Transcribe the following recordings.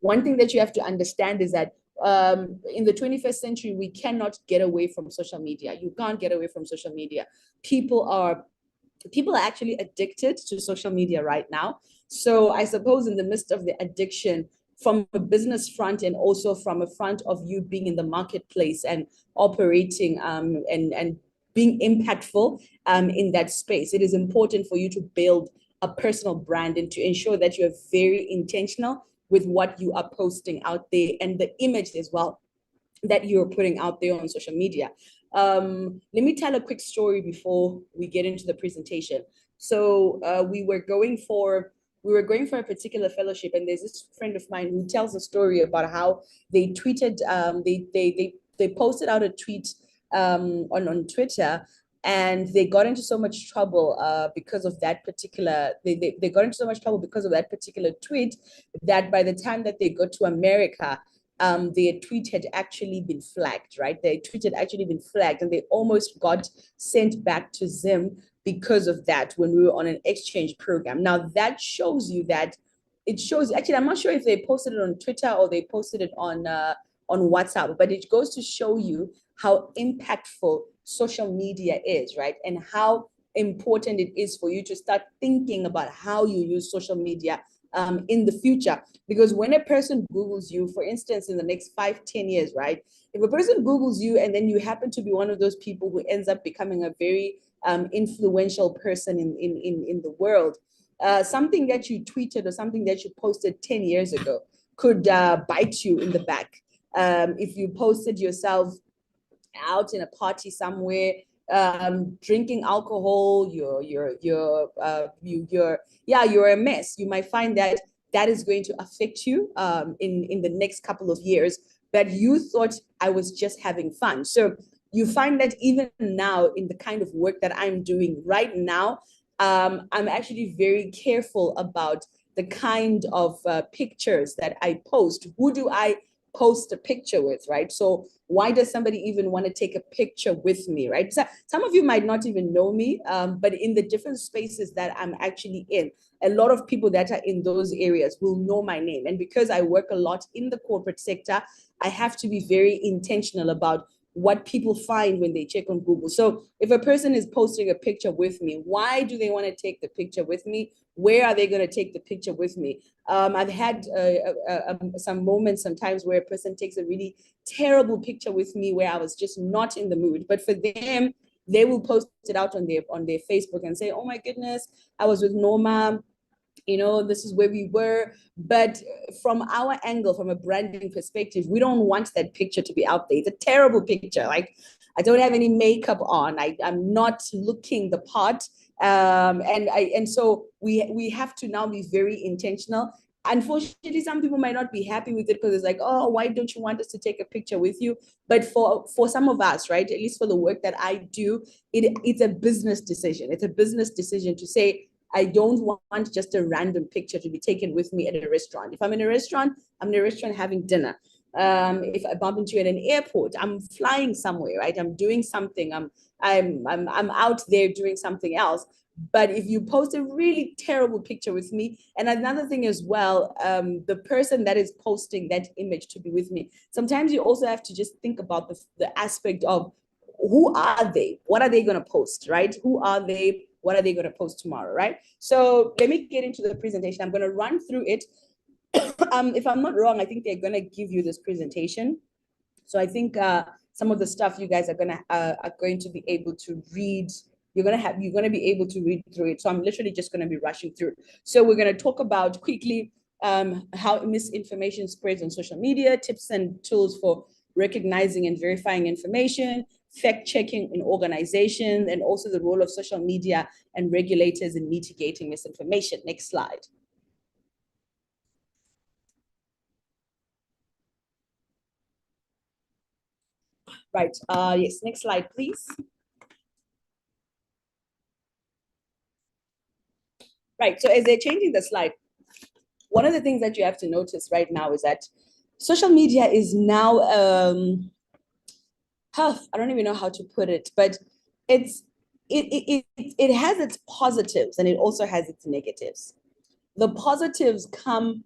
one thing that you have to understand is that in the 21st century, we cannot get away from social media. You can't get away from social media. People are actually addicted to social media right now. So I suppose in the midst of the addiction, from a business front and also from a front of you being in the marketplace and operating and being impactful in that space, it is important for you to build a personal brand and to ensure that you're very intentional with what you are posting out there and the image as well that you're putting out there on social media. Let me tell a quick story before we get into the presentation. So we were going for a particular fellowship, and there's this friend of mine who tells a story about how they tweeted, they posted out a tweet on Twitter, and they got into so much trouble because of that particular. They got into so much trouble because of that particular tweet that by the time that they got to America, their tweet had actually been flagged, right? Their tweet had actually been flagged, and they almost got sent back to Zim because of that when we were on an exchange program. Now that shows you that actually, I'm not sure if they posted it on Twitter or they posted it on WhatsApp, but it goes to show you how impactful social media is, right? And how important it is for you to start thinking about how you use social media in the future. Because when a person Googles you, for instance, in the next 5-10 years, right? If a person Googles you and then you happen to be one of those people who ends up becoming a very influential person in the world, something that you tweeted or something that you posted 10 years ago could bite you in the back. If you posted yourself out in a party somewhere, drinking alcohol, you're a mess. You might find that is going to affect you in the next couple of years. But you thought I was just having fun. So you find that even now in the kind of work that I'm doing right now, I'm actually very careful about the kind of pictures that I post. Who do I post a picture with, right? So why does somebody even want to take a picture with me, right? So some of you might not even know me, but in the different spaces that I'm actually in, a lot of people that are in those areas will know my name. And because I work a lot in the corporate sector, I have to be very intentional about what people find when they check on Google. So if a person is posting a picture with me, why do they want to take the picture with me? Where are they going to take the picture with me? I've had some moments sometimes where a person takes a really terrible picture with me where I was just not in the mood. But for them, they will post it out on their Facebook and say, oh my goodness, I was with Norma, this is where we were. But from our angle, from a branding perspective, we don't want that picture to be out there. It's a terrible picture. Like, I don't have any makeup on. I'm not looking the part. And so we have to now be very intentional. Unfortunately, some people might not be happy with it because it's like, oh, why don't you want us to take a picture with you? But for some of us, right, at least for the work that I do, it's a business decision. It's a business decision to say, I don't want just a random picture to be taken with me at a restaurant. If I'm in a restaurant, I'm in a restaurant having dinner. If I bump into you at an airport, I'm flying somewhere, right? I'm doing something. I'm out there doing something else. But if you post a really terrible picture with me, and another thing as well, the person that is posting that image to be with me, sometimes you also have to just think about the aspect of who are they? What are they going to post, right? Who are they? What are they going to post tomorrow, right? So let me get into the presentation. I'm going to run through it. If I'm not wrong, I think they're going to give you this presentation. So I think some of the stuff you guys are going to be able to read. You're going to be able to read through it. So I'm literally just going to be rushing through. So we're going to talk about quickly how misinformation spreads on social media, tips and tools for recognizing and verifying information, fact-checking in organizations, and also the role of social media and regulators in mitigating misinformation. Next slide. Right, yes, next slide, please. Right, so as they're changing the slide, one of the things that you have to notice right now is that social media is now, I don't even know how to put it, but it has its positives and it also has its negatives. The positives come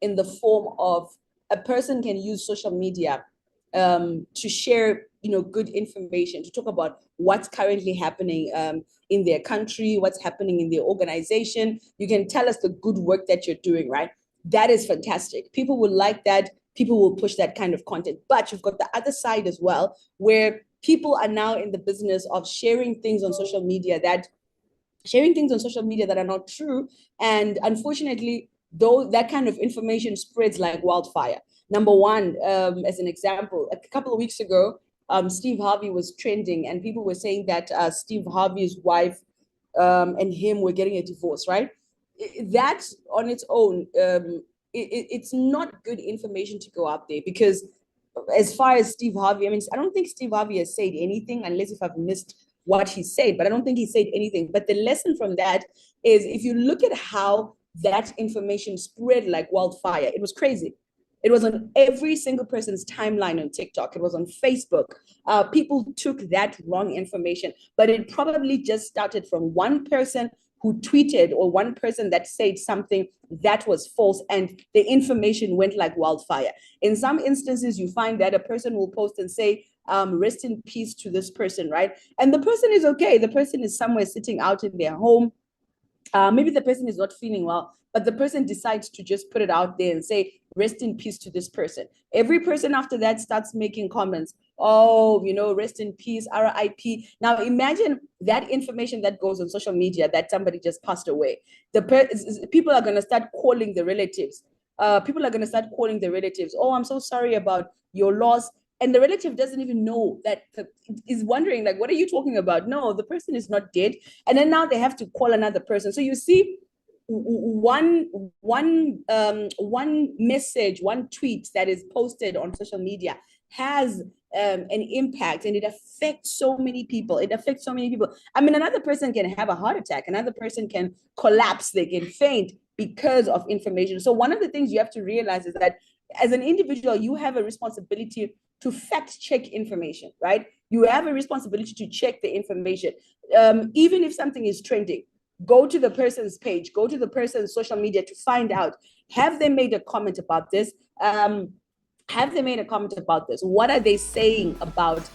in the form of a person can use social media to share, good information, to talk about what's currently happening in their country, what's happening in their organization. You can tell us the good work that you're doing, right? That is fantastic. People will like that. People will push that kind of content. But you've got the other side as well, where people are now in the business of sharing things on social media that are not true. And unfortunately, though, that kind of information spreads like wildfire. Number one, as an example, a couple of weeks ago, Steve Harvey was trending, and people were saying that Steve Harvey's wife and him were getting a divorce, right? That on its own, it's not good information to go out there, because as far as Steve Harvey, I mean, I don't think Steve Harvey has said anything, unless if I've missed what he said, but I don't think he said anything. But the lesson from that is, if you look at how that information spread like wildfire, it was crazy. It was on every single person's timeline on TikTok. It was on Facebook. People took that wrong information, but it probably just started from one person who tweeted, or one person that said something that was false, and the information went like wildfire. In some instances, you find that a person will post and say, rest in peace to this person, right? And the person is okay. The person is somewhere sitting out in their home. Maybe the person is not feeling well, but the person decides to just put it out there and say, rest in peace to this person. Every person after that starts making comments. Oh, rest in peace, RIP. Now imagine that information that goes on social media, that somebody just passed away. People are going to start calling the relatives. Oh, I'm so sorry about your loss. And the relative doesn't even know that, is wondering, like, what are you talking about? No, the person is not dead. And then now they have to call another person. So you see, one message, one tweet that is posted on social media has an impact, and it affects so many people. I mean, another person can have a heart attack. Another person can collapse. They can faint because of information. So one of the things you have to realize is that, as an individual, you have a responsibility to fact check information, right? You have a responsibility to check the information. Even if something is trending, go to the person's page, go to the person's social media to find out, have they made a comment about this? What are they saying about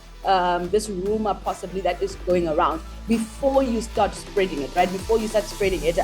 this rumor possibly that is going around, before you start spreading it, right? Before you start spreading it.